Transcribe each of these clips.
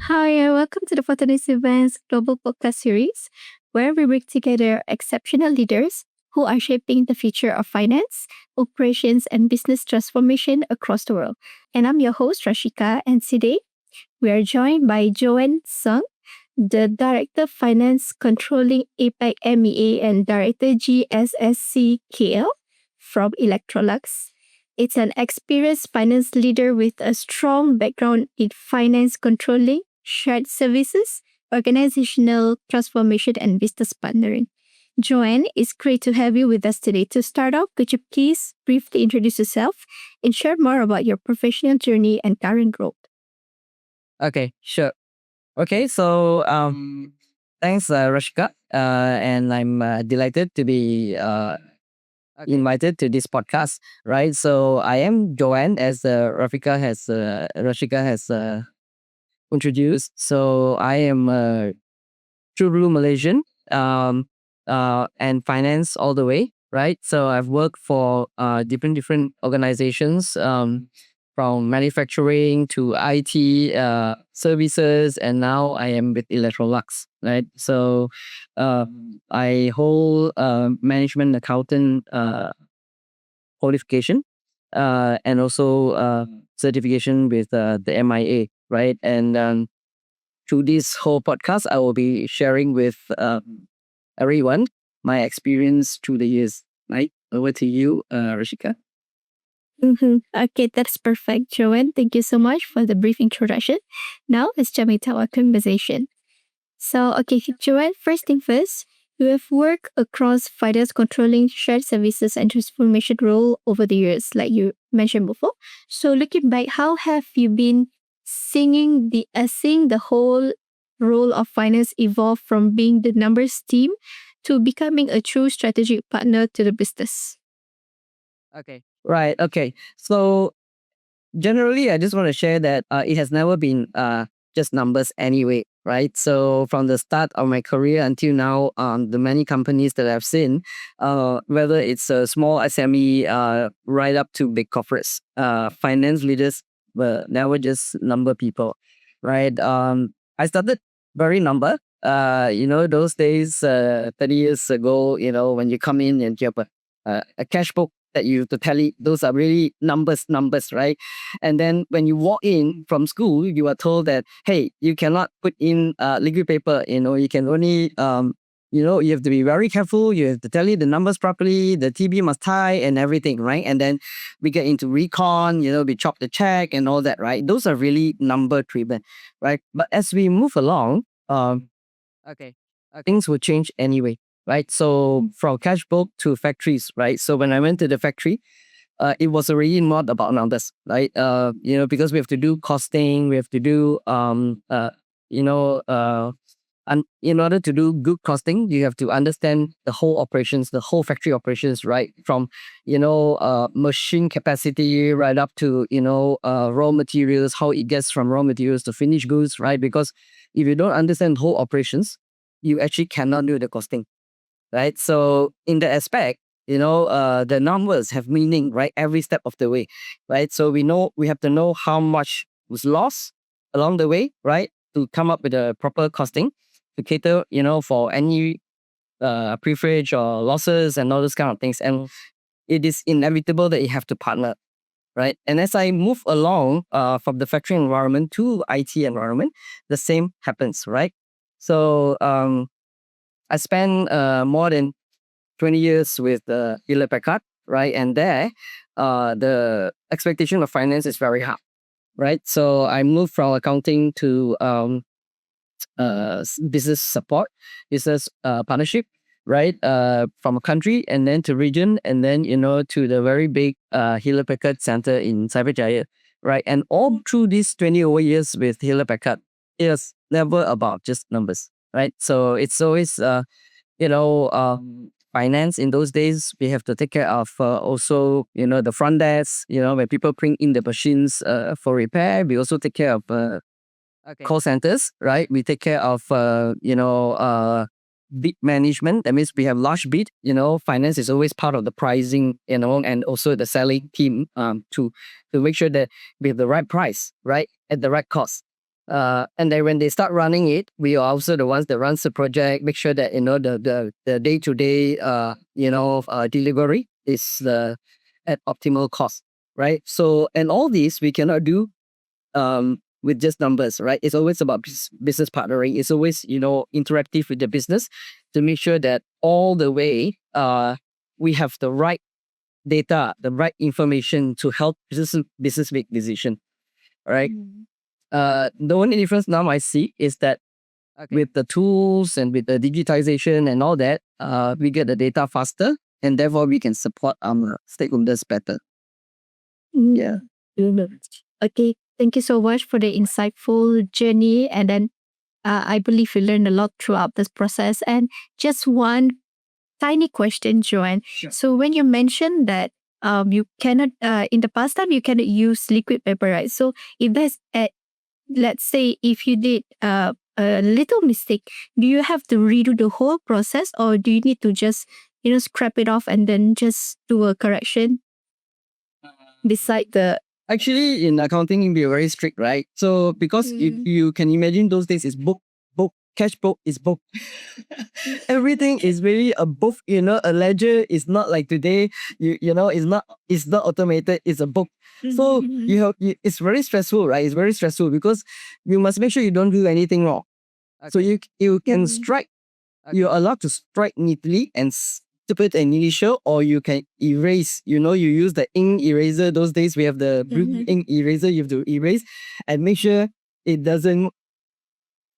Hi, and welcome to the Fortinus Events Global Podcast Series, where we bring together exceptional leaders who are shaping the future of finance, operations, and business transformation across the world. And I'm your host, Rashika, and today we are joined by Joanne Tsung, the Director of Finance Controlling APAC MEA and Director GSSC KL from Electrolux. It's an experienced finance leader with a strong background in finance controlling, shared services, organizational transformation, and business partnering. Joanne, it's great to have you with us today. To start off, could you please briefly introduce yourself and share more about your professional journey and current growth? Okay, sure. Okay, so thanks, Rashika, and I'm delighted to be invited to this podcast. Right, so I am Joanne, as Rashika has introduced. So I am a true blue Malaysian, and finance all the way. Right, so I've worked for different organizations. From manufacturing to IT services, and now I am with Electrolux, right? So I hold management accountant qualification and also certification with the MIA, right? And through this whole podcast, I will be sharing with everyone my experience through the years, right? Over to you, Rashika. Okay, that's perfect, Joanne. Thank you so much for the brief introduction. Now let's jump into our conversation. So, okay, Joanne, first thing first, you have worked across finance controlling, shared services, and transformation role over the years, like you mentioned before. So, looking back, how have you been seeing the whole role of finance evolve from being the numbers team to becoming a true strategic partner to the business? Okay. Right. Okay. So generally, I just want to share that it has never been just numbers anyway, right? So from the start of my career until now, the many companies that I've seen, whether it's a small SME, right up to big corporates, finance leaders were never just number people, right? I started very number. Those days, 30 years ago, when you come in and you have a cash book that you have to tally, those are really numbers, right? And then when you walk in from school, you are told that, hey, you cannot put in liquid paper, you can only, you have to be very careful. You have to tally the numbers properly. The TB must tie and everything, right? And then we get into recon, we chop the check and all that, right? Those are really number driven, right? But as we move along, okay, things will change anyway, right? So from cash book to factories, right? So when I went to the factory, it was already not about numbers, right? Because we have to do costing, we have to do, you know, and in order to do good costing, you have to understand the whole operations, the whole factory operations, right? From, machine capacity right up to, raw materials, how it gets from raw materials to finished goods, right? Because if you don't understand whole operations, you actually cannot do the costing, right? So in that aspect, the numbers have meaning, right? Every step of the way, right? So we have to know how much was lost along the way, right? To come up with a proper costing to cater, for any preferage or losses and all those kind of things. And it is inevitable that you have to partner, right? And as I move along from the factory environment to IT environment, the same happens, right? So I spent more than 20 years with Hewlett Packard, right? And there, the expectation of finance is very high, right? So I moved from accounting to business support, business partnership, right? From a country and then to region and then, to the very big Hewlett Packard center in Cyberjaya, right? And all through these 20 over years with Hewlett Packard, it's never about just numbers, right? So it's always, finance in those days, we have to take care of also, the front desk, when people bring in the machines for repair, we also take care of call centers, right? We take care of, bid management. That means we have large bid, finance is always part of the pricing, and also the selling team to make sure that we have the right price, right? At the right cost. And then when they start running it, we are also the ones that runs the project, make sure that the day-to-day delivery is at optimal cost, right? So, and all these we cannot do with just numbers, right? It's always about business partnering. It's always interactive with the business to make sure that all the way we have the right data, the right information to help business make decision, right? The only difference now I see is that with the tools and with the digitization and all that, we get the data faster and therefore we can support our stakeholders better. Yeah. Okay, thank you so much for the insightful journey. And then I believe we learned a lot throughout this process. And just one tiny question, Joanne. Sure. So when you mentioned that you cannot, in the past time, you cannot use liquid paper, right? So if there's let's say if you did a little mistake, do you have to redo the whole process, or do you need to just scrap it off and then just do a correction beside the Actually, in accounting, we are very strict, right? So because you can imagine those days is book, cash book is book. Everything is really a book, a ledger is not like today, it's not automated, it's a book. So it's very stressful, right? It's very stressful because you must make sure you don't do anything wrong. So you can strike, you're allowed to strike neatly and to put an initial, or you can erase, you use the ink eraser. Those days we have the blue ink eraser, you have to erase and make sure it doesn't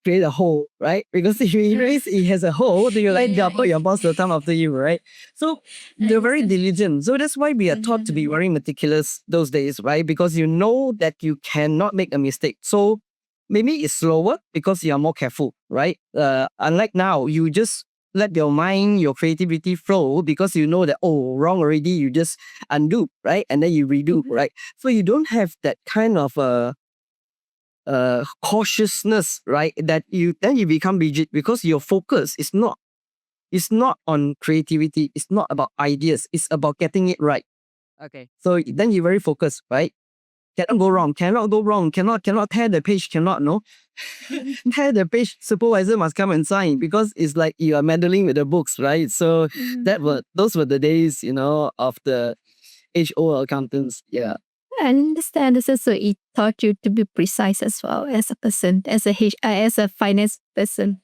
create a hole, right? Because if you erase, it has a hole, then you like double your boss will come after you, right? So they're very diligent. So that's why we are taught to be very meticulous those days, right? Because you know that you cannot make a mistake. So maybe it's slower because you are more careful, right? Unlike now, you just let your mind, your creativity flow because you know that, wrong already, you just undo, right? And then you redo, right? So you don't have that kind of cautiousness, right? That you become rigid because your focus is not on creativity. It's not about ideas. It's about getting it right. Okay. So then you're very focused, right? Cannot go wrong. Cannot go wrong. Cannot tear the page. Cannot no. Tear the page. Supervisor must come and sign because it's like you are meddling with the books, right? So those were the days, of the HO accountants. Yeah. I understand this. So it taught you to be precise as well as a person, as a finance person.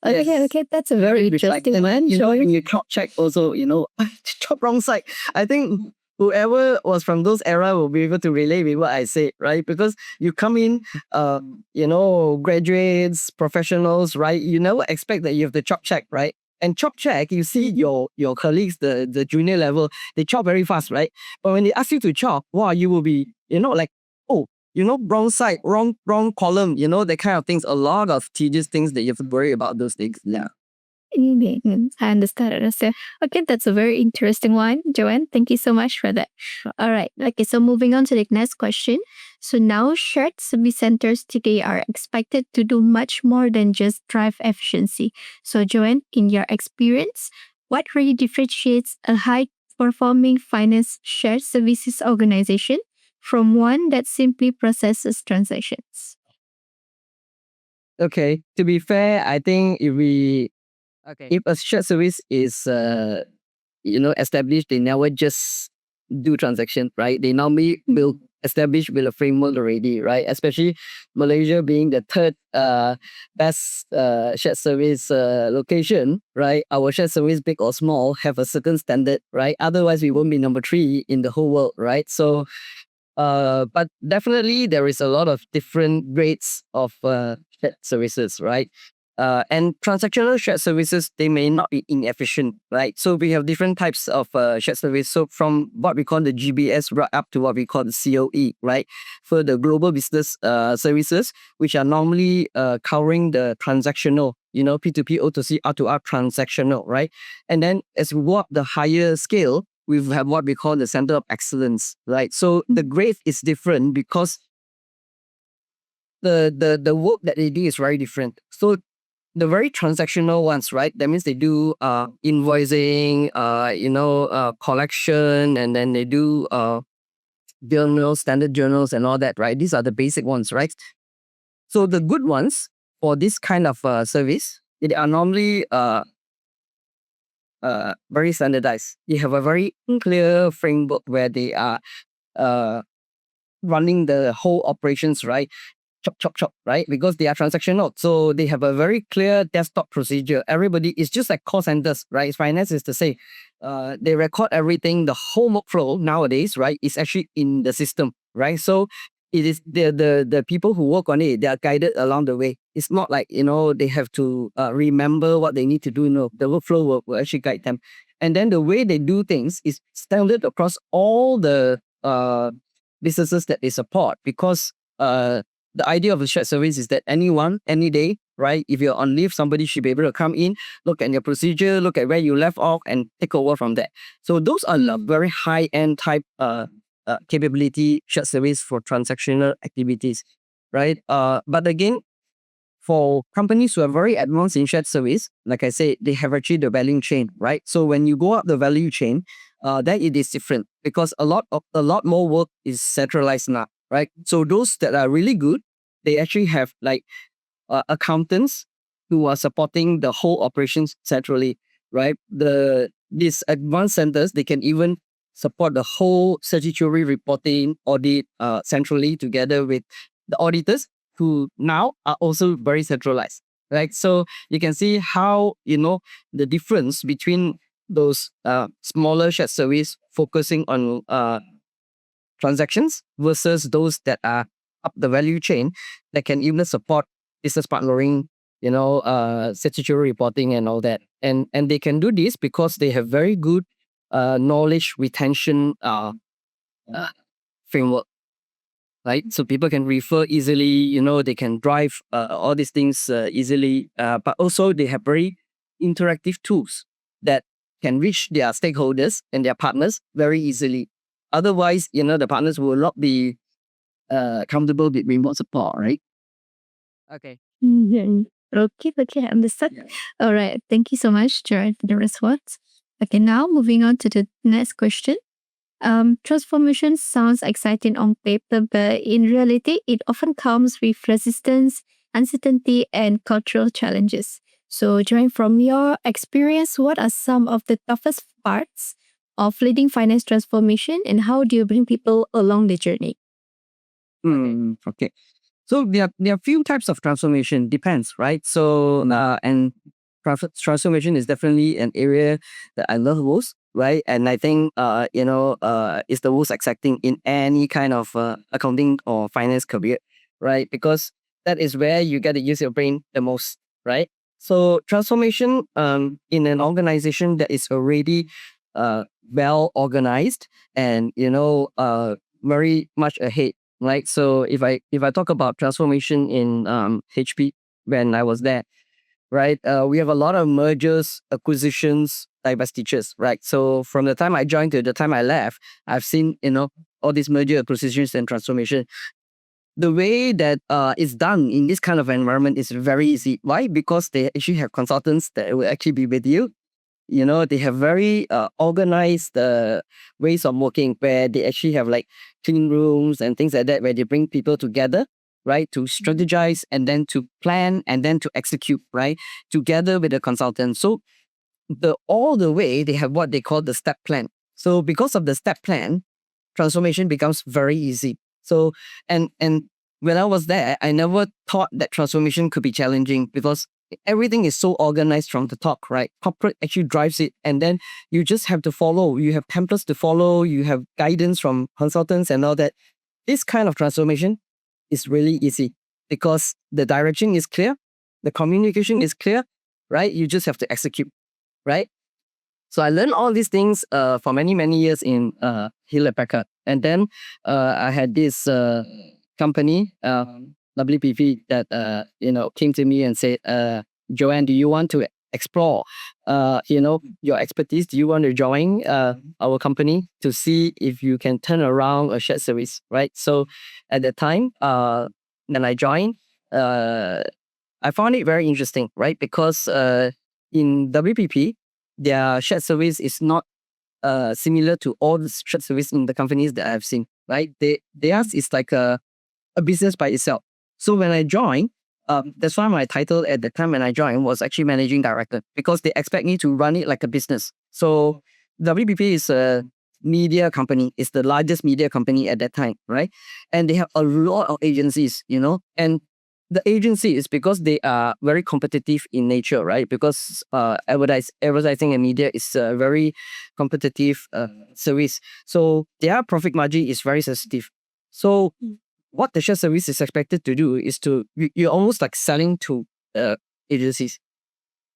Okay, that's a very interesting one. When you chop check also, chop wrong side. I think whoever was from those era will be able to relate with what I said, right? Because you come in, graduates, professionals, right? You never expect that you have to chop check, right? And chop check, you see your colleagues, the junior level, they chop very fast, right? But when they ask you to chop, wow, you will be, like, oh, wrong side, wrong column, that kind of things. A lot of tedious things that you have to worry about those things. Yeah. I understand. Okay, that's a very interesting one, Joanne. Thank you so much for that. All right. Okay, so moving on to the next question. So now shared service centers today are expected to do much more than just drive efficiency. So Joanne, in your experience, what really differentiates a high-performing finance shared services organization from one that simply processes transactions? Okay. To be fair, I think if a shared service is established, they never just do transaction, right? They normally will establish with a framework already, right? Especially Malaysia being the third best shared service location, right? Our shared service, big or small, have a certain standard, right? Otherwise, we won't be number 3 in the whole world, right? So but definitely there is a lot of different grades of shared services, right? And transactional shared services, they may not be inefficient, right? So we have different types of shared service. So from what we call the GBS right up to what we call the COE, right? For the global business services, which are normally covering the transactional, P2P, O2C, R2R transactional, right? And then as we go up the higher scale, we have what we call the center of excellence, right? So the grade is different because the work that they do is very different. So the very transactional ones, right? That means they do invoicing, collection, and then they do journals, standard journals, and all that, right? These are the basic ones, right? So the good ones for this kind of service, they are normally very standardized. You have a very clear framework where they are uh, running the whole operations, right? Chop, chop, chop, right? Because they are transactional. So they have a very clear desktop procedure. Everybody is just like call centers, right? Finance is to say, they record everything. The whole workflow nowadays, right, is actually in the system, right? So it is the people who work on it, they are guided along the way. It's not like, they have to remember what they need to do. No, the workflow will actually guide them. And then the way they do things is standard across all the businesses that they support, because the idea of a shared service is that anyone, any day, right? If you're on leave, somebody should be able to come in, look at your procedure, look at where you left off, and take over from there. So those are very high-end type capability shared service for transactional activities, right? But again, for companies who are very advanced in shared service, like I said, they have actually the value chain, right? So when you go up the value chain, then it is different, because a lot more work is centralized now, right? So those that are really good, they actually have like accountants who are supporting the whole operations centrally, right? These advanced centers, they can even support the whole statutory reporting audit centrally, together with the auditors, who now are also very centralized, right? So you can see how, the difference between those smaller shared service focusing on transactions versus those that are up the value chain, that can even support business partnering, statutory reporting and all that. And they can do this because they have very good knowledge retention framework, right? So people can refer easily, they can drive all these things easily, but also they have very interactive tools that can reach their stakeholders and their partners very easily. Otherwise, the partners will not be comfortable with remote support, right? Okay. Mhm. Okay, understood. Yeah. All right. Thank you so much, Joanne, for the response. Okay, now moving on to the next question. Transformation sounds exciting on paper, but in reality, it often comes with resistance, uncertainty, and cultural challenges. So, Joanne, from your experience, what are some of the toughest parts of leading finance transformation, and how do you bring people along the journey? Okay. So there are few types of transformation, depends, right? So and transformation is definitely an area that I love most, right? And I think is the most exciting in any kind of accounting or finance career, right? Because that is where you get to use your brain the most, right? So transformation in an organization that is already well organized and very much ahead, right? So if I talk about transformation in HP when I was there, right? We have a lot of mergers, acquisitions, divestitures, right? So from the time I joined to the time I left, I've seen all these merger, acquisitions, and transformation. The way that it's done in this kind of environment is very easy. Why? Because they actually have consultants that will actually be with you. They have very organized ways of working, where they actually have like clean rooms and things like that, where they bring people together, right, to strategize and then to plan and then to execute, right, together with the consultant. So all the way they have what they call the step plan. So because of the step plan, transformation becomes very easy. So and when I was there, I never thought that transformation could be challenging, because everything is so organized from the top, right? Corporate actually drives it, and then you just have to follow. You have templates to follow, you have guidance from consultants and all that. This kind of transformation is really easy because the direction is clear, the communication is clear, right? You just have to execute, right? So I learned all these things for many, many years in Hewlett Packard. And then I had this company, WPP, that came to me and said, Joanne, do you want to explore your expertise? Do you want to join our company to see if you can turn around a shared service, right? So at that time, when I joined, I found it very interesting, right? Because in WPP, their shared service is not similar to all the shared service in the companies that I've seen. right? Theirs is like a business by itself. So when I joined, that's why my title at the time when I joined was actually managing director, because they expect me to run it like a business. So WPP is a media company. It's the largest media company at that time, right? And they have a lot of agencies, and the agency is because they are very competitive in nature, right? Because advertising and media is a very competitive service. So their profit margin is very sensitive. So what the shared service is expected to do is you're almost like selling to agencies.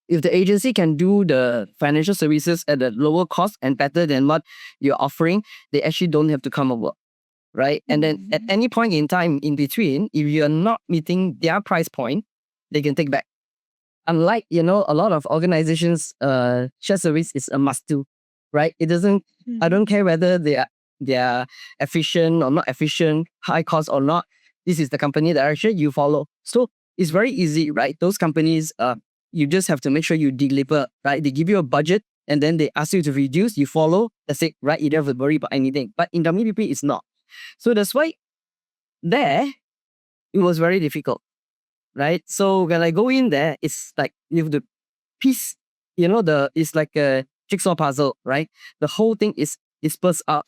If the agency can do the financial services at a lower cost and better than what you're offering, they actually don't have to come over, right? And then at any point in time in between, if you're not meeting their price point, they can take back. Unlike, a lot of organizations, shared service is a must do, right? It doesn't, I don't care whether they are efficient or not efficient, high cost or not. This is the company direction you follow. So it's very easy, right? Those companies, you just have to make sure you deliver, right? They give you a budget and then they ask you to reduce, you follow, that's it, right? You don't have to worry about anything. But in WPP, it's not. So that's why there, it was very difficult, right? So when I go in there, it's like you have to piece, it's like a jigsaw puzzle, right? The whole thing is dispersed out.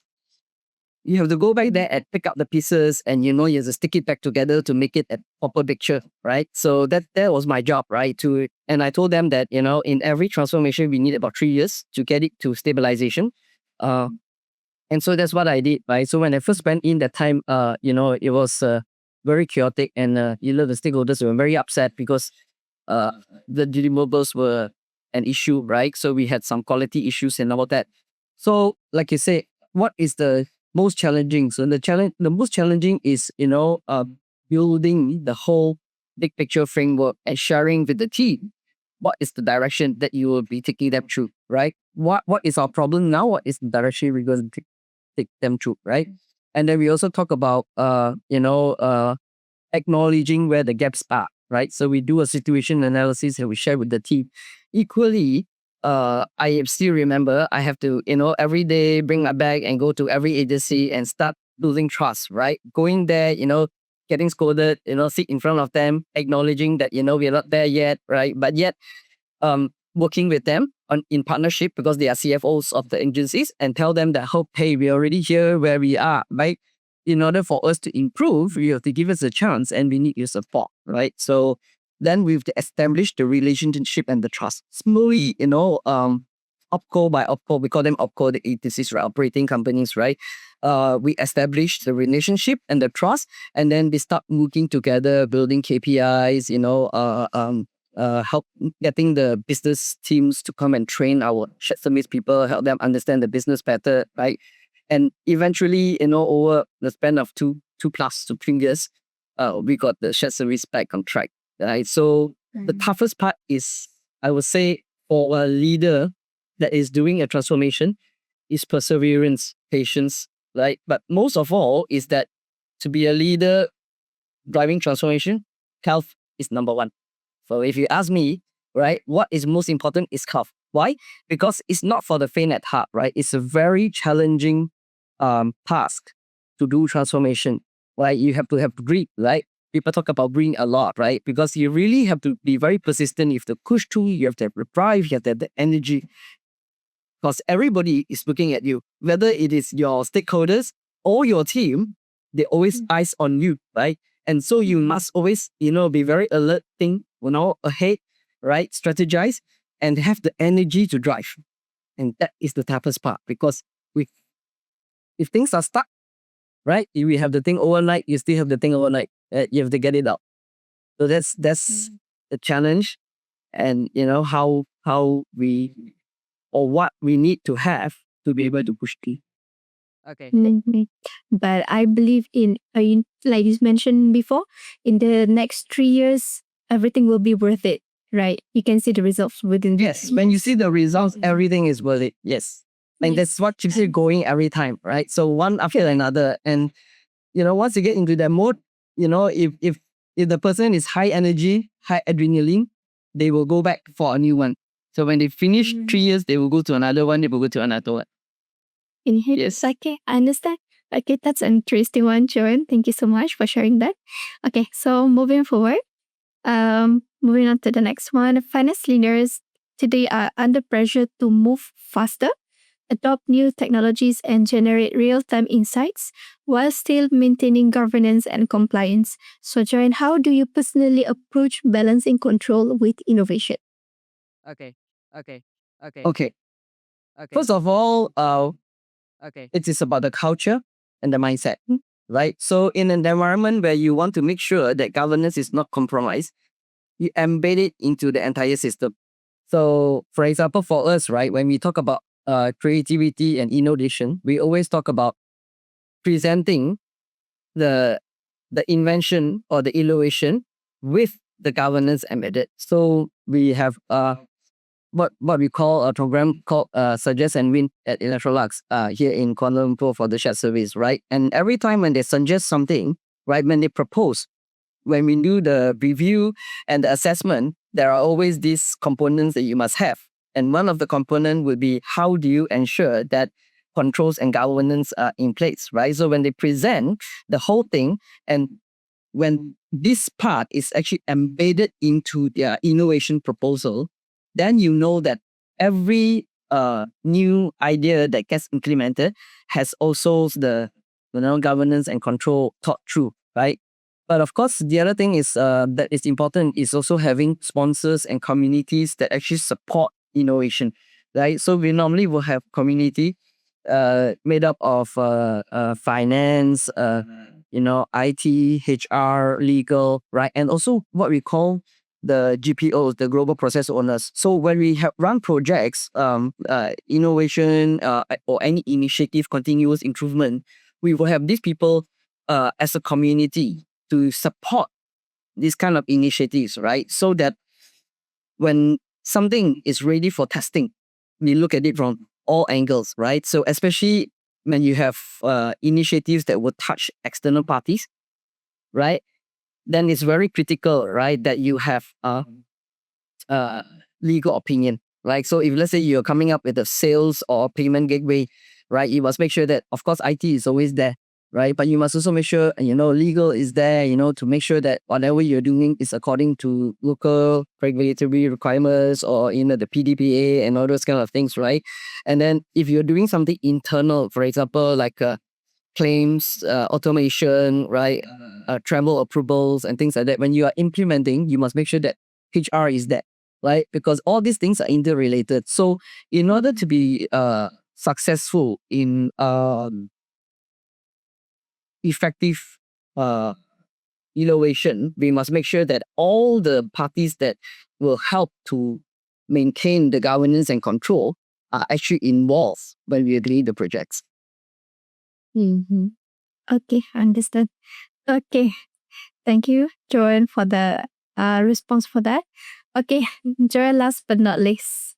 You have to go back there and pick up the pieces, and you have to stick it back together to make it a proper picture, right? So that was my job, right? And I told them that in every transformation we need about 3 years to get it to stabilization. And so that's what I did, right? So when I first went in that time, it was very chaotic, and the stakeholders were very upset because the deliverables were an issue, right? So we had some quality issues and all that. So, like you say, what is the most challenging? So the most challenging is building the whole big picture framework and sharing with the team what is the direction that you will be taking them through, right? What is our problem now? What is the direction we're going to take them through, right? And then we also talk about acknowledging where the gaps are, right? So we do a situation analysis and we share with the team. Equally, I still remember I have to, every day bring my bag and go to every agency and start building trust, right? Going there, getting scolded, sit in front of them, acknowledging that, we're not there yet, right? But yet, working with them in partnership because they are CFOs of the agencies and tell them that, hey, we're already here where we are, right? In order for us to improve, you have to give us a chance and we need your support, right? So then we've established the relationship and the trust. Slowly, OpCo by OpCo, we call them OpCo, the agencies, right? Operating companies, right? We establish the relationship and the trust, and then we start working together, building KPIs, help getting the business teams to come and train our shared service people, help them understand the business better, right? And eventually, over the span of two plus to 3 years, we got the shared service back on track, right? So the toughest part is, I would say, for a leader that is doing a transformation, is perseverance, patience, right? But most of all is that to be a leader driving transformation, health is number one. So if you ask me, right, what is most important is health. Why? Because it's not for the faint at heart, right? It's a very challenging task to do transformation, right? You have to have grit, right? People talk about grit a lot, right? Because you really have to be very persistent. You have to push through, you have to have the drive, you have to have the energy. Because everybody is looking at you, whether it is your stakeholders or your team, they always eyes on you, right? And so you must always, be very alert, think, ahead, right? Strategize and have the energy to drive. And that is the toughest part because if things are stuck, right? If we have the thing overnight, you still have the thing overnight. You have to get it out. So that's the challenge, and how we or what we need to have to be able to push through. Okay. But I believe like you mentioned before, in the next 3 years, everything will be worth it, right? You can see the results within. Yes, when you see the results, everything is worth it. Yes. And that's what keeps you going every time, right? So one after another. And, once you get into that mode, if the person is high energy, high adrenaline, they will go back for a new one. So when they finish 3 years, they will go to another one, they will go to another one. Yes. Okay, I understand. Okay, that's an interesting one, Joanne. Thank you so much for sharing that. Okay, so moving forward, moving on to the next one. Finance leaders today are under pressure to move faster, adopt new technologies, and generate real-time insights while still maintaining governance and compliance. So, Joanne, how do you personally approach balancing control with innovation? Okay. Okay. Okay. Okay. First of all, it is about the culture and the mindset, right? So in an environment where you want to make sure that governance is not compromised, you embed it into the entire system. So, for example, for us, right, when we talk about creativity and innovation, we always talk about presenting the invention or the innovation with the governance embedded. So we have what we call a program called Suggest and Win at Electrolux here in Kuala Lumpur for the shared service, right? And every time when they suggest something, right, when they propose, when we do the review and the assessment, there are always these components that you must have. And one of the components would be how do you ensure that controls and governance are in place, right? So when they present the whole thing and when this part is actually embedded into their innovation proposal, then you know that every new idea that gets implemented has also the governance and control thought through, right? But of course, the other thing is that is important is also having sponsors and communities that actually support innovation, right? So we normally will have community made up of finance, IT, HR, legal, right? And also what we call the GPOs, the global process owners. So when we have run projects, innovation or any initiative, continuous improvement, we will have these people as a community to support these kind of initiatives, right? So that when something is ready for testing, we look at it from all angles, right? So especially when you have initiatives that will touch external parties, right? Then it's very critical, right, that you have legal opinion, right? So if let's say you're coming up with a sales or payment gateway, right, you must make sure that, of course, IT is always there, right? But you must also make sure, legal is there, to make sure that whatever you're doing is according to local regulatory requirements or, the PDPA and all those kind of things, right? And then if you're doing something internal, for example, like claims, automation, right? Travel approvals and things like that. When you are implementing, you must make sure that HR is there, right? Because all these things are interrelated. So in order to be successful in effective innovation, we must make sure that all the parties that will help to maintain the governance and control are actually involved when we agree the projects. Mm-hmm. Okay, understand. Okay, thank you, Joanne, for the response for that. Okay, Joanne, last but not least,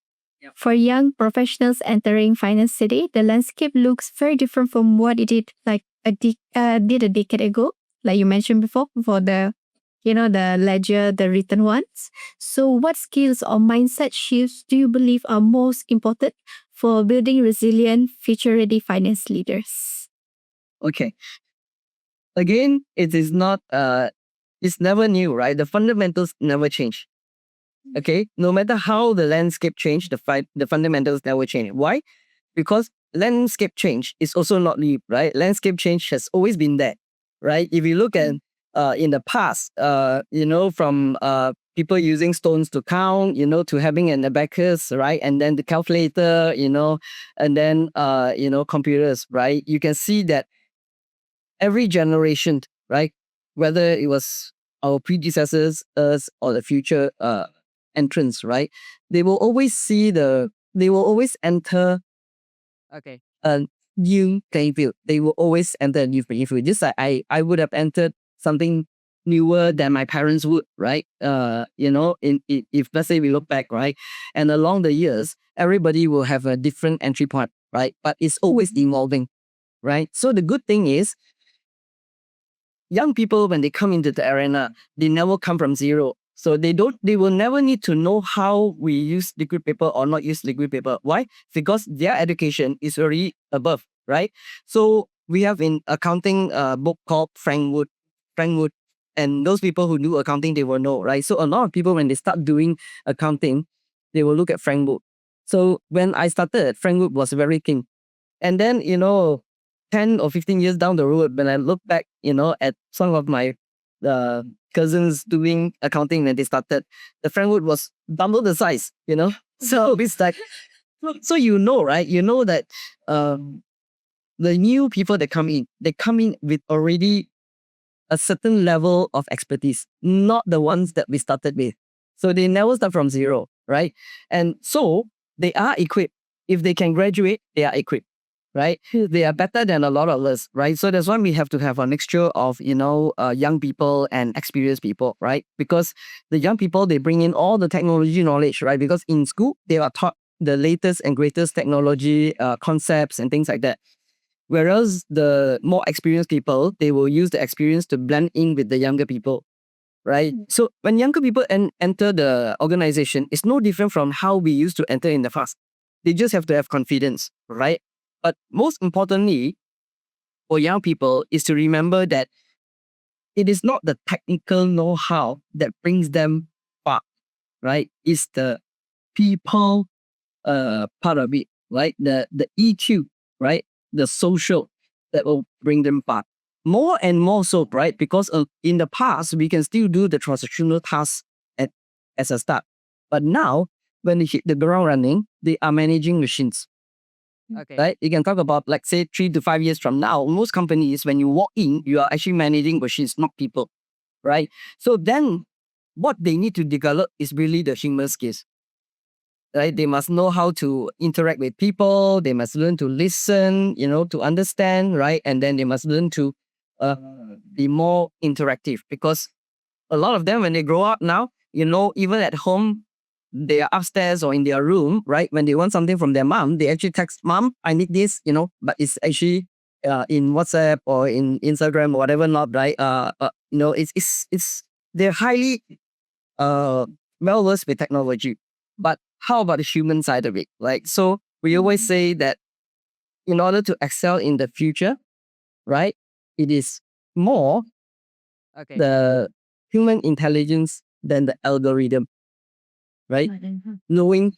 for young professionals entering finance today, the landscape looks very different from what it did like did a decade ago, like you mentioned before, for the the ledger, the written ones. So, what skills or mindset shifts do you believe are most important for building resilient, future-ready finance leaders? Okay. Again, it is not it's never new, right? The fundamentals never change. Okay, no matter how the landscape change, the fundamentals never change. Why? Because landscape change is also not new, right? Landscape change has always been there, right? If you look at in the past, from people using stones to count, to having an abacus, right? And then the calculator, and then computers, right? You can see that every generation, right? Whether it was our predecessors, us, or the future entrants, right? They will always they will always enter a new playing field. They will always enter a new playing field. Just like I would have entered something newer than my parents would, right? If let's say we look back, right? And along the years, everybody will have a different entry point, right? But it's always evolving, right? So the good thing is young people, when they come into the arena, they never come from zero. So they will never need to know how we use liquid paper or not use liquid paper. Why? Because their education is already above, right? So we have in accounting book called Frank Wood, and those people who do accounting, they will know, right? So a lot of people, when they start doing accounting, they will look at Frank Wood. So when I started, Frank Wood was very king. And then, 10 or 15 years down the road, when I look back, at some of my uh, cousins doing accounting when they started, the Frank Wood was double the size. So it's like, so right? You know that the new people that come in, they come in with already a certain level of expertise, not the ones that we started with. So they never start from zero, right? And so they are equipped. If they can graduate, they are equipped, right? They are better than a lot of us, right? So that's why we have to have a mixture of, young people and experienced people, right? Because the young people, they bring in all the technology knowledge, right? Because in school, they are taught the latest and greatest technology concepts and things like that. Whereas the more experienced people, they will use the experience to blend in with the younger people, right? So when younger people enter the organization, it's no different from how we used to enter in the past. They just have to have confidence, right? But most importantly, for young people is to remember that it is not the technical know-how that brings them far, right? It's the people part of it, right? The EQ, right? The social that will bring them back. More and more so, right? Because in the past, we can still do the transactional tasks as a start. But now, when they hit the ground running, they are managing machines. Okay. Right? You can talk about, like, say, 3 to 5 years from now, most companies, when you walk in, you are actually managing machines, not people, right? So then what they need to develop is really the human skills, right? They must know how to interact with people. They must learn to listen, to understand, right? And then they must learn to be more interactive, because a lot of them, when they grow up now, even at home, they are upstairs or in their room, right? When they want something from their mom, they actually text, "Mom, I need this," but it's actually in WhatsApp or in Instagram or whatever, not right. It's they're highly well versed with technology. But how about the human side of it? Like, so we always say that in order to excel in the future, right, it is more the human intelligence than the algorithm, right? Knowing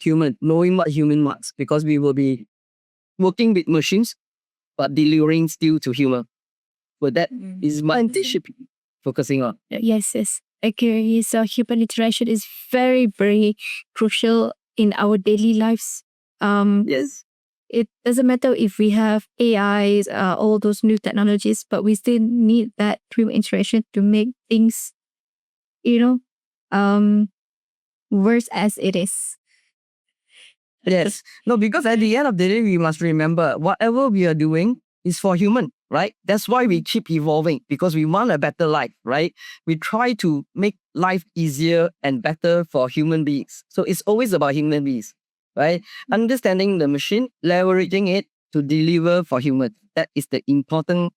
what human wants, because we will be working with machines, but delivering still to human. But that is what they should be focusing on. Yes, yes. Okay, so human interaction is very, very crucial in our daily lives. Yes. It doesn't matter if we have AIs, all those new technologies, but we still need that human interaction to make things, you know, worse as it is. Yes. No, because at the end of the day, we must remember whatever we are doing is for human, right? That's why we keep evolving, because we want a better life, right? We try to make life easier and better for human beings. So it's always about human beings, right? Understanding the machine, leveraging it to deliver for human. That is the important,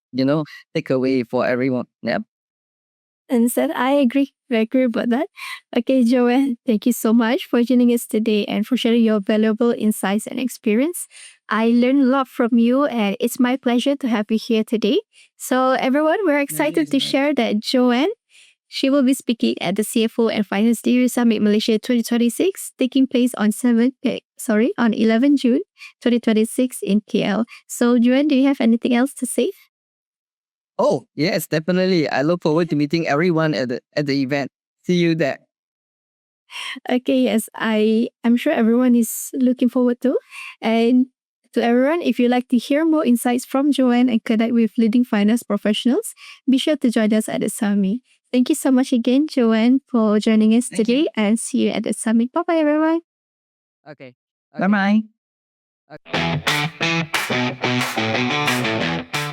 takeaway for everyone. Yeah. And said, I agree. I agree about that. Okay, Joanne, thank you so much for joining us today and for sharing your valuable insights and experience. I learned a lot from you, and it's my pleasure to have you here today. So, everyone, we're excited to share that Joanne, she will be speaking at the CFO and Finance Leader Summit Malaysia 2026, taking place on 11 June 2026 in KL. So, Joanne, do you have anything else to say? Oh, yes, definitely. I look forward to meeting everyone at the event. See you there. Okay, yes, I'm sure everyone is looking forward to. And to everyone, if you'd like to hear more insights from Joanne and connect with leading finance professionals, be sure to join us at the summit. Thank you so much again, Joanne, for joining us today, and see you at the summit. Bye bye, everyone. Okay. Bye bye.